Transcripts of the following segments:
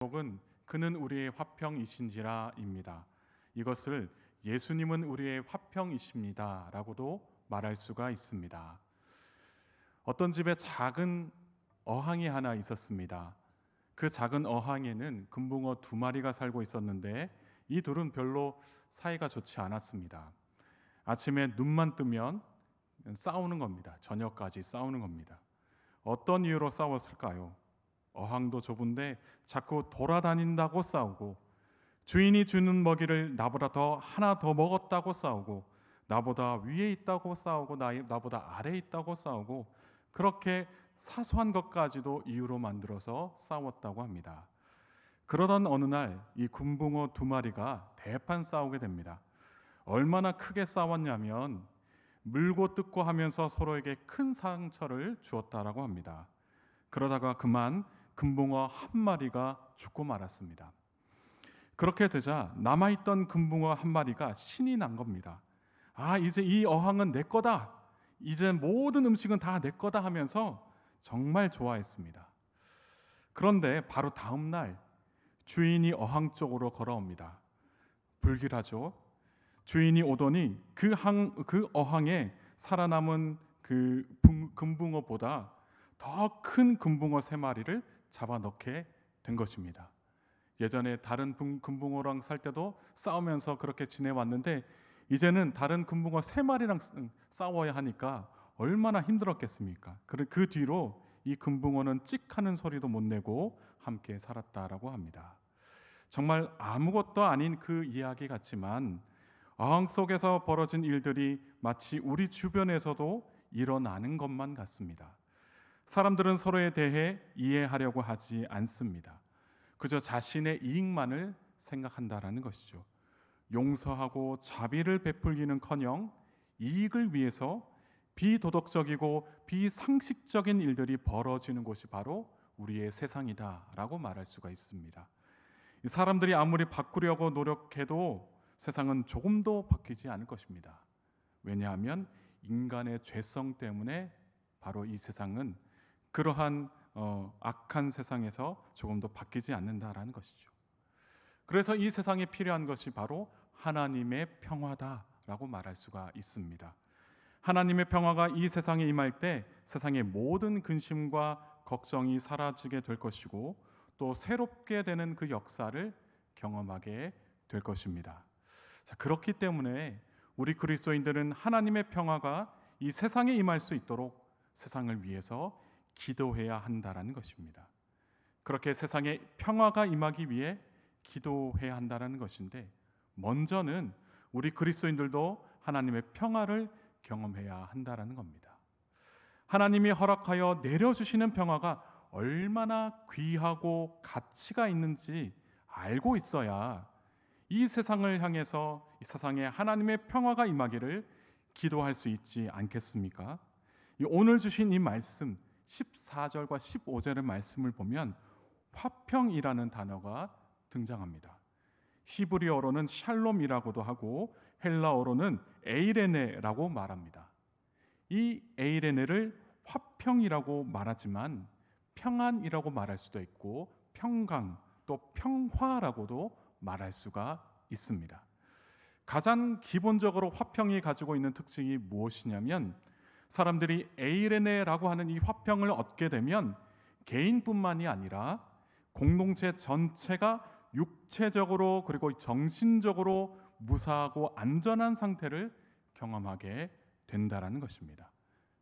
제목은 그는 우리의 화평이신지라입니다. 이것을 예수님은 우리의 화평이십니다 라고도 말할 수가 있습니다. 어떤 집에 작은 어항이 하나 있었습니다. 그 작은 어항에는 금붕어 두 마리가 살고 있었는데 이 둘은 별로 사이가 좋지 않았습니다. 아침에 눈만 뜨면 싸우는 겁니다. 저녁까지 싸우는 겁니다. 어떤 이유로 싸웠을까요? 어항도 좁은데 자꾸 돌아다닌다고 싸우고, 주인이 주는 먹이를 나보다 하나 더 먹었다고 싸우고, 나보다 위에 있다고 싸우고, 나보다 아래에 있다고 싸우고, 그렇게 사소한 것까지도 이유로 만들어서 싸웠다고 합니다. 그러던 어느 날 이 금붕어 두 마리가 대판 싸우게 됩니다. 얼마나 크게 싸웠냐면 물고 뜯고 하면서 서로에게 큰 상처를 주었다라고 합니다. 그러다가 그만 금붕어 한 마리가 죽고 말았습니다. 그렇게 되자 남아있던 금붕어 한 마리가 신이 난 겁니다. 이제 이 어항은 내 거다. 이제 모든 음식은 다 내 거다 하면서 정말 좋아했습니다. 그런데 바로 다음 날 주인이 어항 쪽으로 걸어옵니다. 불길하죠. 주인이 오더니 그 어항에 살아남은 그 금붕어보다 더 큰 금붕어 세 마리를 잡아넣게 된 것입니다. 예전에 다른 금붕어랑 살 때도 싸우면서 그렇게 지내왔는데 이제는 다른 금붕어 세 마리랑 싸워야 하니까 얼마나 힘들었겠습니까? 그 뒤로 이 금붕어는 찍하는 소리도 못 내고 함께 살았다라고 합니다. 정말 아무것도 아닌 그 이야기 같지만 어항 속에서 벌어진 일들이 마치 우리 주변에서도 일어나는 것만 같습니다. 사람들은 서로에 대해 이해하려고 하지 않습니다. 그저 자신의 이익만을 생각한다라는 것이죠. 용서하고 자비를 베풀기는커녕 이익을 위해서 비도덕적이고 비상식적인 일들이 벌어지는 곳이 바로 우리의 세상이다라고 말할 수가 있습니다. 사람들이 아무리 바꾸려고 노력해도 세상은 조금도 바뀌지 않을 것입니다. 왜냐하면 인간의 죄성 때문에 바로 이 세상은 그러한 악한 세상에서 조금도 바뀌지 않는다라는 것이죠. 그래서 이 세상에 필요한 것이 바로 하나님의 평화다라고 말할 수가 있습니다. 하나님의 평화가 이 세상에 임할 때 세상의 모든 근심과 걱정이 사라지게 될 것이고 또 새롭게 되는 그 역사를 경험하게 될 것입니다. 그렇기 때문에 우리 그리스도인들은 하나님의 평화가 이 세상에 임할 수 있도록 세상을 위해서 기도해야 한다라는 것입니다. 그렇게 세상에 평화가 임하기 위해 기도해야 한다라는 것인데 먼저는 우리 그리스도인들도 하나님의 평화를 경험해야 한다라는 겁니다. 하나님이 허락하여 내려주시는 평화가 얼마나 귀하고 가치가 있는지 알고 있어야 이 세상을 향해서 이 세상에 하나님의 평화가 임하기를 기도할 수 있지 않겠습니까? 오늘 주신 이 말씀 14절과 15절의 말씀을 보면 화평이라는 단어가 등장합니다. 히브리어로는 샬롬이라고도 하고 헬라어로는 에이레네라고 말합니다. 이 에이레네를 화평이라고 말하지만 평안이라고 말할 수도 있고 평강 또 평화라고도 말할 수가 있습니다. 가장 기본적으로 화평이 가지고 있는 특징이 무엇이냐면 사람들이 에이레네라고 하는 이 화평을 얻게 되면 개인뿐만이 아니라 공동체 전체가 육체적으로 그리고 정신적으로 무사하고 안전한 상태를 경험하게 된다라는 것입니다.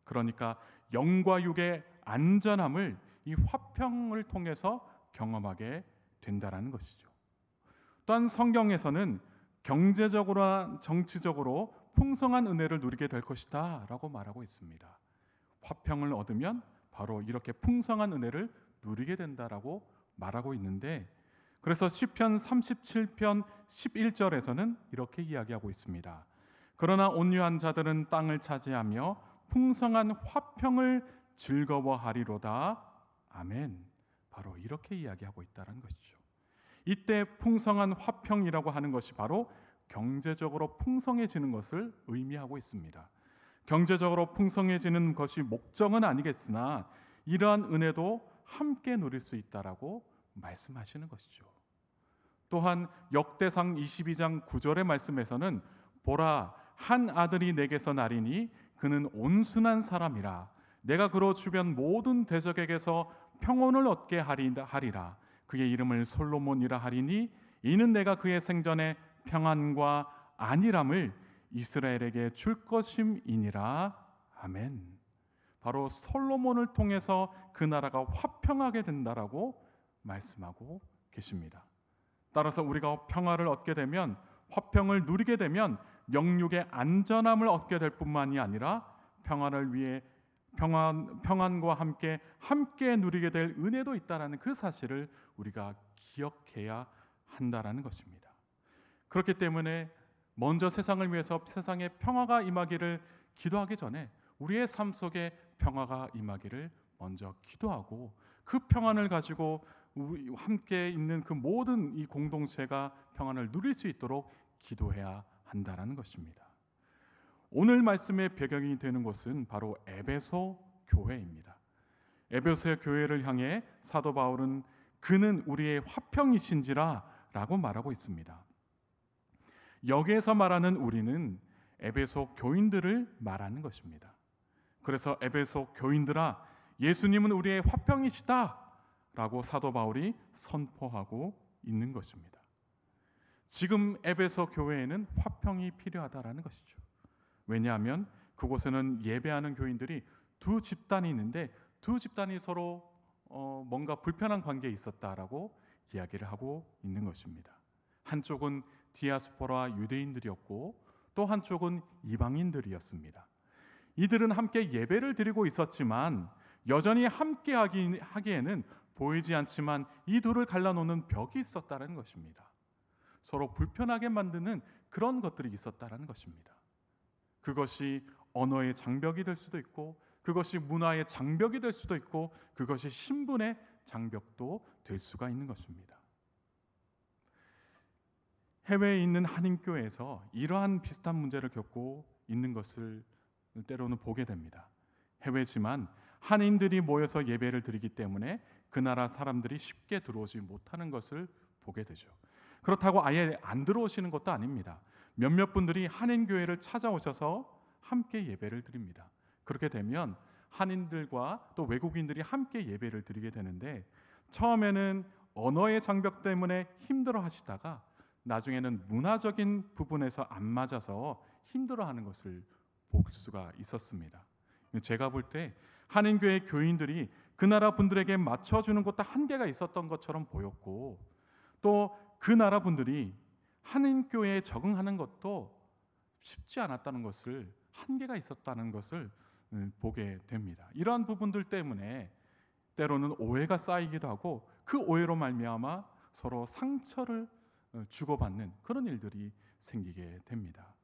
그러니까 영과 육의 안전함을 이 화평을 통해서 경험하게 된다라는 것이죠. 또한 성경에서는 경제적으로나 정치적으로 풍성한 은혜를 누리게 될 것이다 라고 말하고 있습니다. 화평을 얻으면 바로 이렇게 풍성한 은혜를 누리게 된다라고 말하고 있는데 그래서 시편 37편 11절에서는 이렇게 이야기하고 있습니다. 그러나 온유한 자들은 땅을 차지하며 풍성한 화평을 즐거워하리로다. 아멘. 바로 이렇게 이야기하고 있다는 것이죠. 이때 풍성한 화평이라고 하는 것이 바로 경제적으로 풍성해지는 것을 의미하고 있습니다. 경제적으로 풍성해지는 것이 목적은 아니겠으나 이러한 은혜도 함께 누릴 수 있다라고 말씀하시는 것이죠. 또한 역대상 22장 9절의 말씀에서는 보라, 한 아들이 내게서 나리니 그는 온순한 사람이라. 내가 그로 주변 모든 대적에게서 평온을 얻게 하리라. 그의 이름을 솔로몬이라 하리니 이는 내가 그의 생전에 평안과 안일함을 이스라엘에게 줄 것임이니라. 아멘. 바로 솔로몬을 통해서 그 나라가 화평하게 된다라고 말씀하고 계십니다. 따라서 우리가 평화를 얻게 되면, 화평을 누리게 되면 영육의 안전함을 얻게 될 뿐만이 아니라 평화를 위해 평안과 함께 누리게 될 은혜도 있다라는 그 사실을 우리가 기억해야 한다라는 것입니다. 그렇기 때문에 먼저 세상을 위해서 세상에 평화가 임하기를 기도하기 전에 우리의 삶 속에 평화가 임하기를 먼저 기도하고, 그 평안을 가지고 우리 함께 있는 그 모든 이 공동체가 평안을 누릴 수 있도록 기도해야 한다라는 것입니다. 오늘 말씀의 배경이 되는 곳은 바로 에베소 교회입니다. 에베소의 교회를 향해 사도 바울은 그는 우리의 화평이신지라 라고 말하고 있습니다. 여기에서 말하는 우리는 에베소 교인들을 말하는 것입니다. 그래서 에베소 교인들아, 예수님은 우리의 화평이시다 라고 사도 바울이 선포하고 있는 것입니다. 지금 에베소 교회에는 화평이 필요하다라는 것이죠. 왜냐하면 그곳에는 예배하는 교인들이 두 집단이 있는데, 두 집단이 서로 뭔가 불편한 관계에 있었다라고 이야기를 하고 있는 것입니다. 한쪽은 디아스포라 유대인들이었고 또 한쪽은 이방인들이었습니다. 이들은 함께 예배를 드리고 있었지만 여전히 함께 하기에는 보이지 않지만 이 둘을 갈라놓는 벽이 있었다는 것입니다. 서로 불편하게 만드는 그런 것들이 있었다는 것입니다. 그것이 언어의 장벽이 될 수도 있고, 그것이 문화의 장벽이 될 수도 있고, 그것이 신분의 장벽도 될 수가 있는 것입니다. 해외에 있는 한인교회에서 이러한 비슷한 문제를 겪고 있는 것을 때로는 보게 됩니다. 해외지만 한인들이 모여서 예배를 드리기 때문에 그 나라 사람들이 쉽게 들어오지 못하는 것을 보게 되죠. 그렇다고 아예 안 들어오시는 것도 아닙니다. 몇몇 분들이 한인교회를 찾아오셔서 함께 예배를 드립니다. 그렇게 되면 한인들과 또 외국인들이 함께 예배를 드리게 되는데, 처음에는 언어의 장벽 때문에 힘들어 하시다가 나중에는 문화적인 부분에서 안 맞아서 힘들어하는 것을 볼 수가 있었습니다. 제가 볼 때 한인교회 교인들이 그 나라 분들에게 맞춰주는 것도 한계가 있었던 것처럼 보였고, 또 그 나라 분들이 한인교회에 적응하는 것도 쉽지 않았다는 것을, 한계가 있었다는 것을 보게 됩니다. 이러한 부분들 때문에 때로는 오해가 쌓이기도 하고, 그 오해로 말미암아 서로 상처를 주고받는 그런 일들이 생기게 됩니다.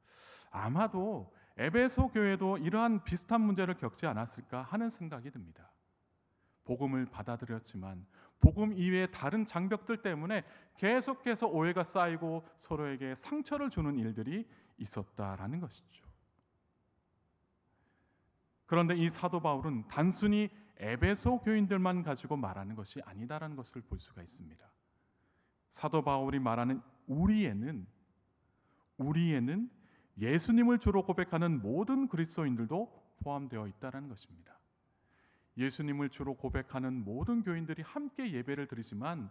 아마도 에베소 교회도 이러한 비슷한 문제를 겪지 않았을까 하는 생각이 듭니다. 복음을 받아들였지만 복음 이외의 다른 장벽들 때문에 계속해서 오해가 쌓이고 서로에게 상처를 주는 일들이 있었다라는 것이죠. 그런데 이 사도 바울은 단순히 에베소 교인들만 가지고 말하는 것이 아니다라는 것을 볼 수가 있습니다. 사도 바울이 말하는 우리에는 예수님을 주로 고백하는 모든 그리스도인들도 포함되어 있다는 것입니다. 예수님을 주로 고백하는 모든 교인들이 함께 예배를 드리지만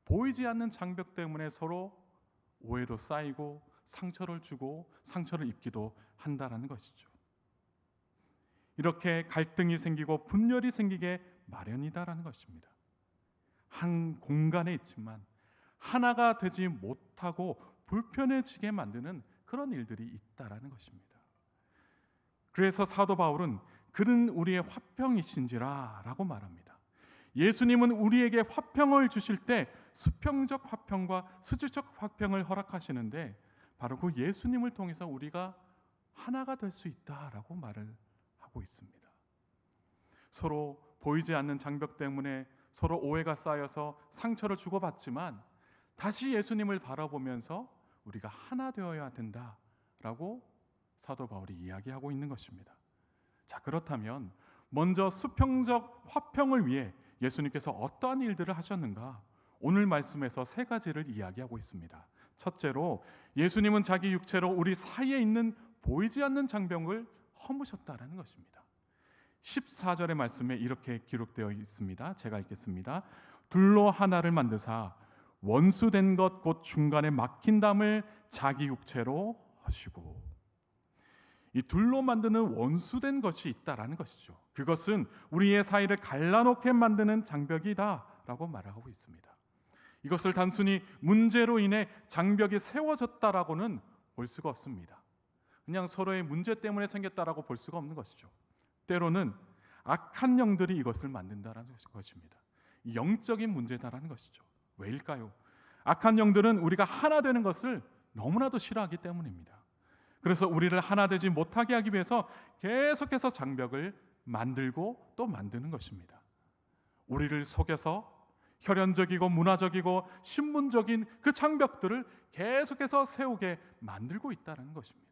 보이지 않는 장벽 때문에 서로 오해도 쌓이고 상처를 주고 상처를 입기도 한다는 것이죠. 이렇게 갈등이 생기고 분열이 생기게 마련이다라는 것입니다. 한 공간에 있지만 하나가 되지 못하고 불편해지게 만드는 그런 일들이 있다라는 것입니다. 그래서 사도 바울은 그는 우리의 화평이신지라 라고 말합니다. 예수님은 우리에게 화평을 주실 때 수평적 화평과 수질적 화평을 허락하시는데, 바로 그 예수님을 통해서 우리가 하나가 될 수 있다라고 말을 하고 있습니다. 서로 보이지 않는 장벽 때문에 서로 오해가 쌓여서 상처를 주고받지만 다시 예수님을 바라보면서 우리가 하나 되어야 된다라고 사도 바울이 이야기하고 있는 것입니다. 자, 그렇다면 먼저 수평적 화평을 위해 예수님께서 어떠한 일들을 하셨는가? 오늘 말씀에서 세 가지를 이야기하고 있습니다. 첫째로 예수님은 자기 육체로 우리 사이에 있는 보이지 않는 장벽을 허무셨다라는 것입니다. 14절의 말씀에 이렇게 기록되어 있습니다. 제가 읽겠습니다. 둘로 하나를 만드사 원수된 것 곧 중간에 막힌 담을 자기 육체로 하시고, 이 둘로 만드는 원수된 것이 있다라는 것이죠. 그것은 우리의 사이를 갈라놓게 만드는 장벽이다라고 말하고 있습니다. 이것을 단순히 문제로 인해 장벽이 세워졌다라고는 볼 수가 없습니다. 그냥 서로의 문제 때문에 생겼다라고 볼 수가 없는 것이죠. 때로는 악한 영들이 이것을 만든다라는 것입니다. 영적인 문제다라는 것이죠. 왜일까요? 악한 영들은 우리가 하나 되는 것을 너무나도 싫어하기 때문입니다. 그래서 우리를 하나 되지 못하게 하기 위해서 계속해서 장벽을 만들고 또 만드는 것입니다. 우리를 속여서 혈연적이고 문화적이고 신문적인 그 장벽들을 계속해서 세우게 만들고 있다는 것입니다.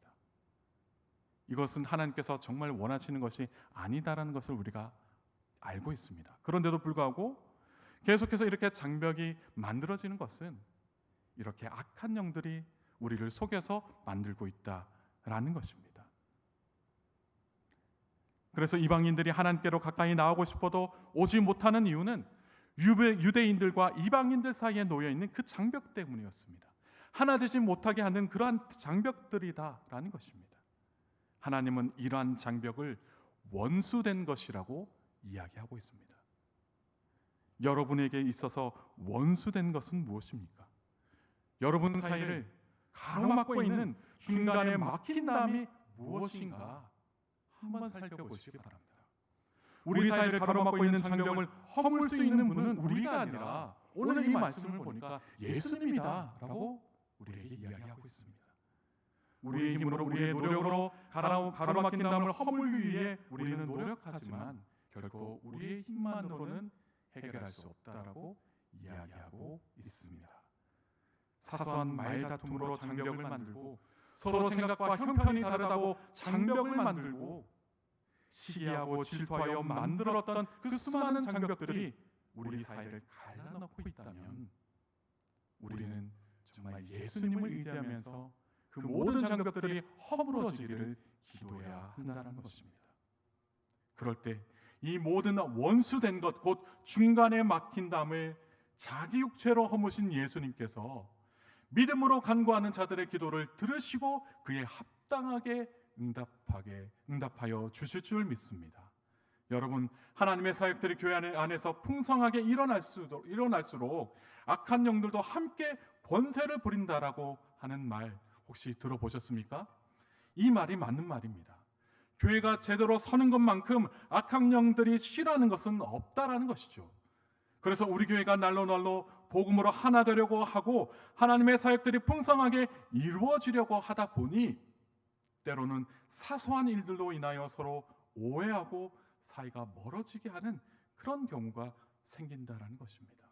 이것은 하나님께서 정말 원하시는 것이 아니다라는 것을 우리가 알고 있습니다. 그런데도 불구하고 계속해서 이렇게 장벽이 만들어지는 것은 이렇게 악한 영들이 우리를 속여서 만들고 있다라는 것입니다. 그래서 이방인들이 하나님께로 가까이 나오고 싶어도 오지 못하는 이유는 유대인들과 이방인들 사이에 놓여 있는 그 장벽 때문이었습니다. 하나 되지 못하게 하는 그러한 장벽들이다라는 것입니다. 하나님은 이러한 장벽을 원수된 것이라고 이야기하고 있습니다. 여러분에게 있어서 원수된 것은 무엇입니까? 여러분 사이를 가로막고 있는 중간에 막힌 담이 무엇인가 한번 살펴보시기 바랍니다. 우리 사이를 가로막고 있는 장벽을 허물 수 있는 분은 우리가 아니라 오늘 이 말씀을 보니까 예수님이다라고 우리에게 이야기하고 있습니다. 우리의 힘으로 우리의 노력으로 가로막힌 담을 허물기 위해 우리는 노력하지만 결코 우리의 힘만으로는 해결할 수 없다라고 이야기하고 있습니다. 사소한 말다툼으로 장벽을 만들고 서로 생각과 형편이 다르다고 장벽을 만들고 시기하고 질투하여 만들었던 그 수많은 장벽들이 우리 사이를 갈라놓고 있다면 우리는 정말 예수님을 의지하면서 그 모든 장벽들이 허물어지기를 기도해야 한다는 것입니다. 그럴 때 이 모든 원수된 것 곧 중간에 막힌 담을 자기 육체로 허무신 예수님께서 믿음으로 간구하는 자들의 기도를 들으시고 그에 합당하게 응답하여 주실 줄 믿습니다. 여러분, 하나님의 사역들이 교회 안에서 풍성하게 일어날수록 악한 영들도 함께 권세를 부린다라고 하는 말 혹시 들어보셨습니까? 이 말이 맞는 말입니다. 교회가 제대로 서는 것만큼 악한 영들이 싫어하는 것은 없다라는 것이죠. 그래서 우리 교회가 날로 복음으로 하나 되려고 하고 하나님의 사역들이 풍성하게 이루어지려고 하다 보니 때로는 사소한 일들로 인하여 서로 오해하고 사이가 멀어지게 하는 그런 경우가 생긴다라는 것입니다.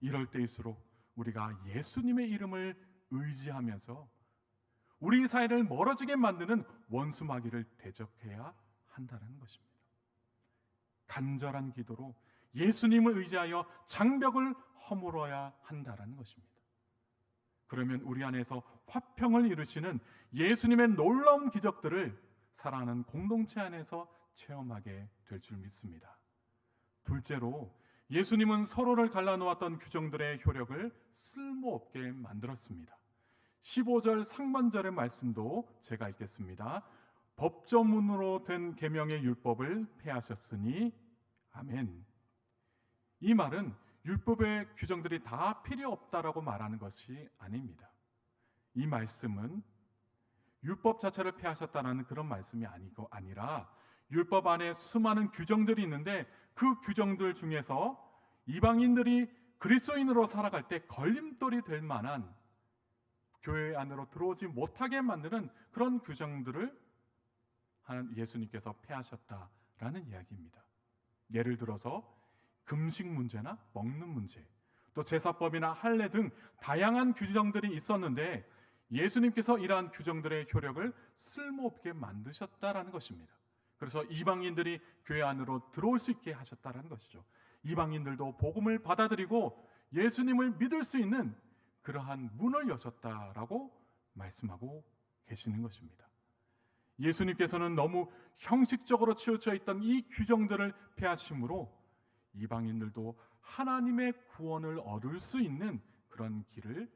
이럴 때일수록 우리가 예수님의 이름을 의지하면서 우리 사이를 멀어지게 만드는 원수마귀를 대적해야 한다는 것입니다. 간절한 기도로 예수님을 의지하여 장벽을 허물어야 한다는 것입니다. 그러면 우리 안에서 화평을 이루시는 예수님의 놀라운 기적들을 사랑하는 공동체 안에서 체험하게 될 줄 믿습니다. 둘째로 예수님은 서로를 갈라놓았던 규정들의 효력을 쓸모없게 만들었습니다. 15절 상반절의 말씀도 제가 읽겠습니다. 법조문으로 된 계명의 율법을 폐하셨으니 아멘. 이 말은 율법의 규정들이 다 필요 없다라고 말하는 것이 아닙니다. 이 말씀은 율법 자체를 폐하셨다는 그런 말씀이 아니라 율법 안에 수많은 규정들이 있는데 그 규정들 중에서 이방인들이 그리스도인으로 살아갈 때 걸림돌이 될 만한 교회 안으로 들어오지 못하게 만드는 그런 규정들을 예수님께서 폐하셨다라는 이야기입니다. 예를 들어서 금식 문제나 먹는 문제, 또 제사법이나 할례 등 다양한 규정들이 있었는데 예수님께서 이러한 규정들의 효력을 쓸모없게 만드셨다라는 것입니다. 그래서 이방인들이 교회 안으로 들어올 수 있게 하셨다라는 것이죠. 이방인들도 복음을 받아들이고 예수님을 믿을 수 있는 그러한 문을 여셨다라고 말씀하고 계시는 것입니다. 예수님께서는 너무 형식적으로 치우쳐 있던 이 규정들을 폐하심으로 이방인들도 하나님의 구원을 얻을 수 있는 그런 길을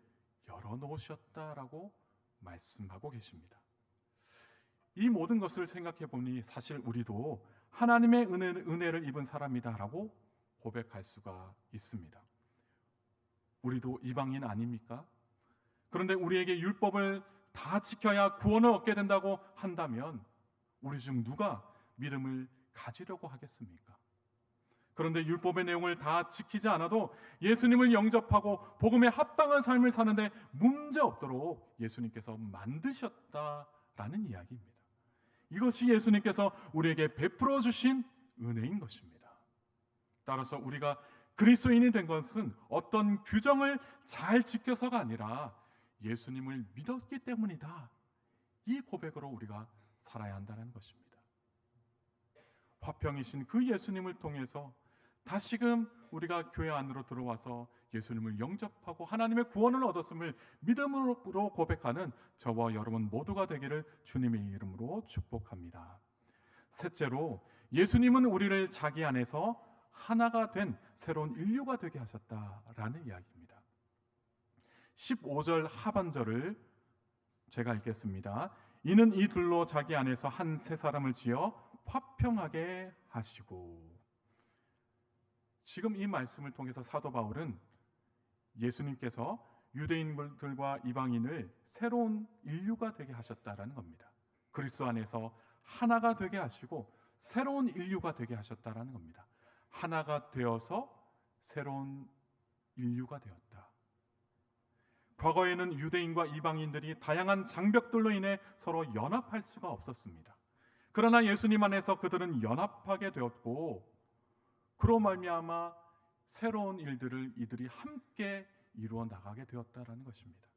열어놓으셨다라고 말씀하고 계십니다. 이 모든 것을 생각해 보니 사실 우리도 하나님의 은혜를 입은 사람이다라고 고백할 수가 있습니다. 우리도 이방인 아닙니까? 그런데 우리에게 율법을 다 지켜야 구원을 얻게 된다고 한다면 우리 중 누가 믿음을 가지려고 하겠습니까? 그런데 율법의 내용을 다 지키지 않아도 예수님을 영접하고 복음에 합당한 삶을 사는데 문제 없도록 예수님께서 만드셨다라는 이야기입니다. 이것이 예수님께서 우리에게 베풀어 주신 은혜인 것입니다. 따라서 우리가 그리스도인이 된 것은 어떤 규정을 잘 지켜서가 아니라 예수님을 믿었기 때문이다. 이 고백으로 우리가 살아야 한다는 것입니다. 화평이신 그 예수님을 통해서 다시금 우리가 교회 안으로 들어와서 예수님을 영접하고 하나님의 구원을 얻었음을 믿음으로 고백하는 저와 여러분 모두가 되기를 주님의 이름으로 축복합니다. 셋째로, 예수님은 우리를 자기 안에서 하나가 된 새로운 인류가 되게 하셨다라는 이야기입니다. 15절 하반절을 제가 읽겠습니다. 이는 이 둘로 자기 안에서 한 세 사람을 지어 화평하게 하시고. 지금 이 말씀을 통해서 사도 바울은 예수님께서 유대인들과 이방인을 새로운 인류가 되게 하셨다라는 겁니다. 그리스도 안에서 하나가 되게 하시고 새로운 인류가 되게 하셨다라는 겁니다. 하나가 되어서 새로운 인류가 되었다. 과거에는 유대인과 이방인들이 다양한 장벽들로 인해 서로 연합할 수가 없었습니다. 그러나 예수님 안에서 그들은 연합하게 되었고, 그로 말미암아 새로운 일들을 이들이 함께 이루어 나가게 되었다라는 것입니다.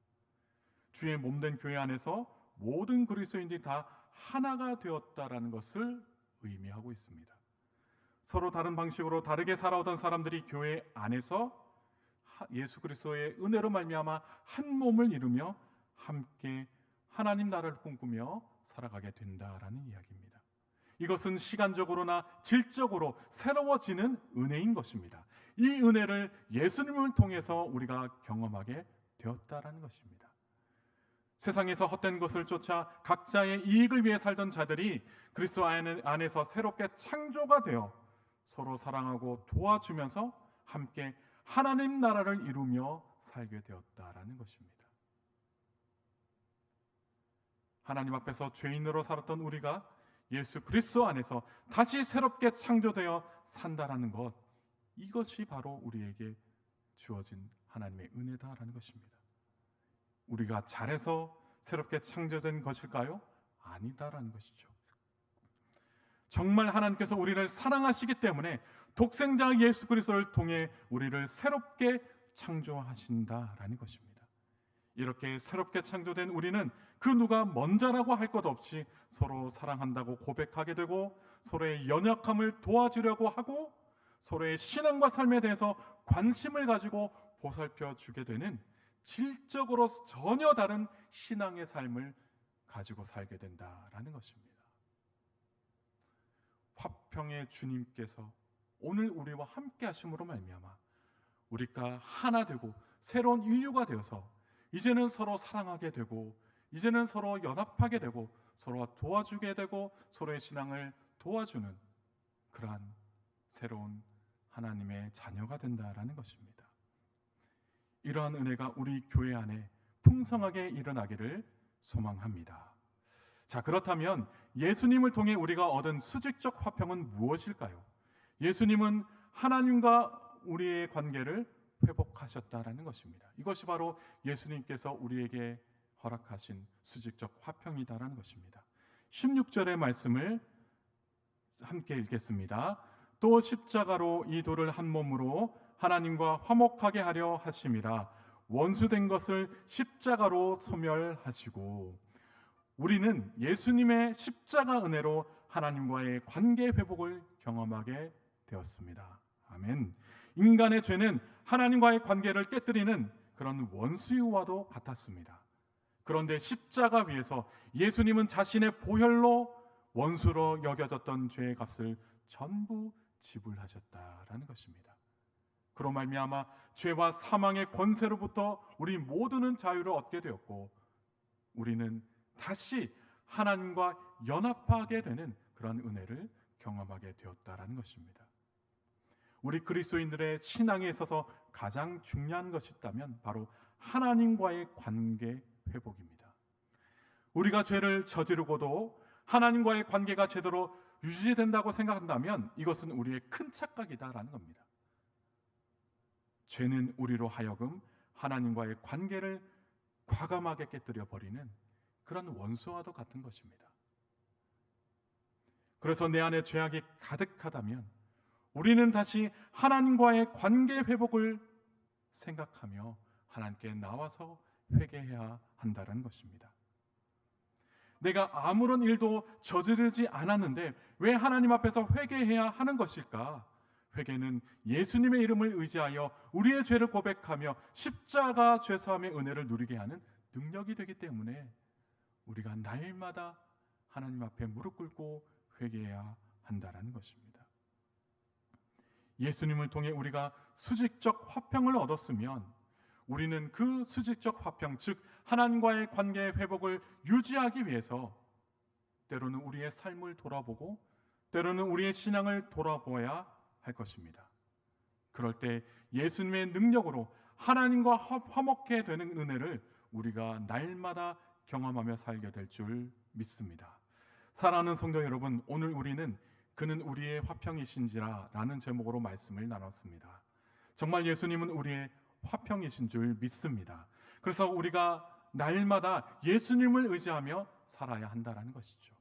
주의 몸된 교회 안에서 모든 그리스도인들이 다 하나가 되었다라는 것을 의미하고 있습니다. 서로 다른 방식으로 다르게 살아오던 사람들이 교회 안에서 예수 그리스도의 은혜로 말미암아 한 몸을 이루며 함께 하나님 나라를 꿈꾸며 살아가게 된다라는 이야기입니다. 이것은 시간적으로나 질적으로 새로워지는 은혜인 것입니다. 이 은혜를 예수님을 통해서 우리가 경험하게 되었다라는 것입니다. 세상에서 헛된 것을 쫓아 각자의 이익을 위해 살던 자들이 그리스도 안에서 새롭게 창조가 되어 서로 사랑하고 도와주면서 함께 하나님 나라를 이루며 살게 되었다라는 것입니다. 하나님 앞에서 죄인으로 살았던 우리가 예수 그리스도 안에서 다시 새롭게 창조되어 산다라는 것, 이것이 바로 우리에게 주어진 하나님의 은혜다라는 것입니다. 우리가 잘해서 새롭게 창조된 것일까요? 아니다라는 것이죠. 정말 하나님께서 우리를 사랑하시기 때문에 독생자 예수 그리스도를 통해 우리를 새롭게 창조하신다라는 것입니다. 이렇게 새롭게 창조된 우리는 그 누가 먼저라고 할 것 없이 서로 사랑한다고 고백하게 되고, 서로의 연약함을 도와주려고 하고, 서로의 신앙과 삶에 대해서 관심을 가지고 보살펴 주게 되는 질적으로 전혀 다른 신앙의 삶을 가지고 살게 된다라는 것입니다. 화평의 주님께서 오늘 우리와 함께 하심으로 말미암아 우리가 하나 되고 새로운 인류가 되어서 이제는 서로 사랑하게 되고, 이제는 서로 연합하게 되고, 서로 도와주게 되고, 서로의 신앙을 도와주는 그러한 새로운 하나님의 자녀가 된다라는 것입니다. 이러한 은혜가 우리 교회 안에 풍성하게 일어나기를 소망합니다. 자, 그렇다면 예수님을 통해 우리가 얻은 수직적 화평은 무엇일까요? 예수님은 하나님과 우리의 관계를 회복하셨다라는 것입니다. 이것이 바로 예수님께서 우리에게 허락하신 수직적 화평이다라는 것입니다. 16절의 말씀을 함께 읽겠습니다. 또 십자가로 이 둘을 한 몸으로 하나님과 화목하게 하려 하심이라. 원수된 것을 십자가로 소멸하시고. 우리는 예수님의 십자가 은혜로 하나님과의 관계 회복을 경험하게 되었습니다. 아멘. 인간의 죄는 하나님과의 관계를 깨뜨리는 그런 원수와도 같았습니다. 그런데 십자가 위에서 예수님은 자신의 보혈로 원수로 여겨졌던 죄의 값을 전부 지불하셨다라는 것입니다. 그로 말미암아 죄와 사망의 권세로부터 우리 모두는 자유를 얻게 되었고, 우리는 다시 하나님과 연합하게 되는 그런 은혜를 경험하게 되었다라는 것입니다. 우리 그리스도인들의 신앙에 있어서 가장 중요한 것이 있다면 바로 하나님과의 관계 회복입니다. 우리가 죄를 저지르고도 하나님과의 관계가 제대로 유지된다고 생각한다면 이것은 우리의 큰 착각이다라는 겁니다. 죄는 우리로 하여금 하나님과의 관계를 과감하게 깨뜨려 버리는 그런 원수와도 같은 것입니다. 그래서 내 안에 죄악이 가득하다면 우리는 다시 하나님과의 관계 회복을 생각하며 하나님께 나와서 회개해야 한다는 것입니다. 내가 아무런 일도 저지르지 않았는데 왜 하나님 앞에서 회개해야 하는 것일까? 회개는 예수님의 이름을 의지하여 우리의 죄를 고백하며 십자가 죄사함의 은혜를 누리게 하는 능력이 되기 때문에 우리가 날마다 하나님 앞에 무릎 꿇고 회개해야 한다는 것입니다. 예수님을 통해 우리가 수직적 화평을 얻었으면 우리는 그 수직적 화평, 즉 하나님과의 관계의 회복을 유지하기 위해서 때로는 우리의 삶을 돌아보고 때로는 우리의 신앙을 돌아보아야 할 것입니다. 그럴 때 예수님의 능력으로 하나님과 화목해 되는 은혜를 우리가 날마다 경험하며 살게 될 줄 믿습니다. 사랑하는 성도 여러분, 오늘 우리는 그는 우리의 화평이신지라 라는 제목으로 말씀을 나눴습니다. 정말 예수님은 우리의 화평이신 줄 믿습니다. 그래서 우리가 날마다 예수님을 의지하며 살아야 한다는 것이죠.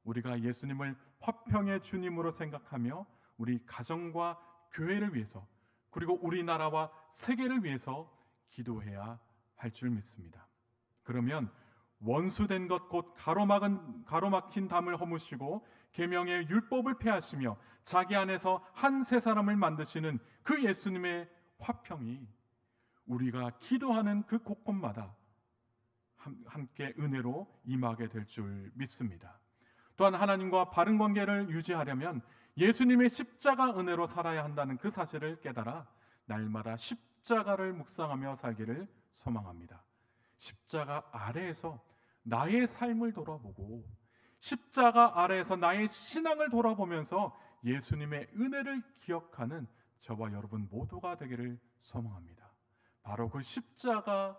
우리가 예수님을 화평의 주님으로 생각하며 우리 가정과 교회를 위해서 그리고 우리나라와 세계를 위해서 기도해야 할 줄 믿습니다. 그러면 원수된 것 곧 가로막힌 담을 허무시고 계명의 율법을 폐하시며 자기 안에서 한 새 사람을 만드시는 그 예수님의 화평이 우리가 기도하는 그 곳곳마다 함께 은혜로 임하게 될 줄 믿습니다. 또한 하나님과 바른 관계를 유지하려면 예수님의 십자가 은혜로 살아야 한다는 그 사실을 깨달아 날마다 십자가를 묵상하며 살기를 소망합니다. 십자가 아래에서 나의 삶을 돌아보고 십자가 아래에서 나의 신앙을 돌아보면서 예수님의 은혜를 기억하는 저와 여러분 모두가 되기를 소망합니다. 바로 그 십자가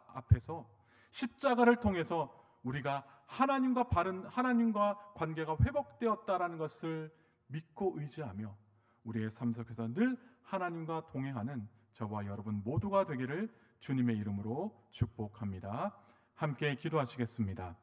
앞에서 십자가를 통해서 우리가 하나님과 관계가 회복되었다라는 것을 믿고 의지하며 우리의 삶 속에서 늘 하나님과 동행하는 저와 여러분 모두가 되기를 주님의 이름으로 축복합니다. 함께 기도하시겠습니다.